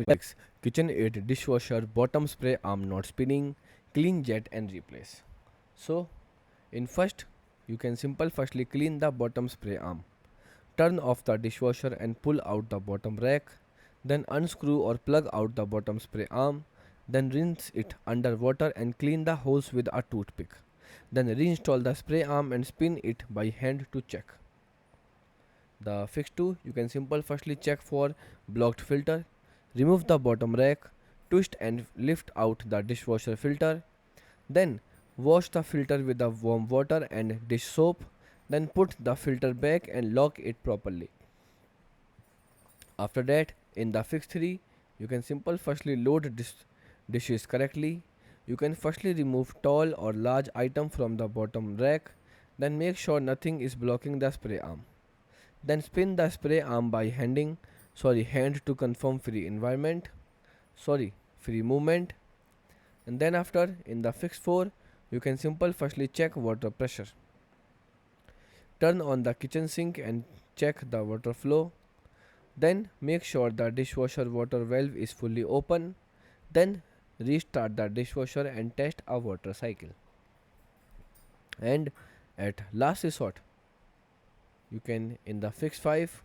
Fix KitchenAid dishwasher bottom spray arm not spinning, clean jet and replace. So in first you can firstly clean the bottom spray arm. Turn off the dishwasher and pull out the bottom rack. Then unscrew or plug out the bottom spray arm. Then rinse it under water and clean the holes with a toothpick. Then reinstall the spray arm and spin it by hand to check. The fix 2, you can firstly check for blocked filter. Remove the bottom rack, twist and lift out the dishwasher filter. Then wash the filter with the warm water and dish soap. Then put the filter back and lock it properly. After that, in the fix 3, you can firstly load dishes correctly. You can firstly remove tall or large item from the bottom rack. Then make sure nothing is blocking the spray arm. Then spin the spray arm by hand to confirm free movement. And then after, in the fix 4, you can firstly check water pressure. Turn on the kitchen sink and check the water flow. Then make sure the dishwasher water valve is fully open. Then restart the dishwasher and test a water cycle. And at last resort, you can in the fix 5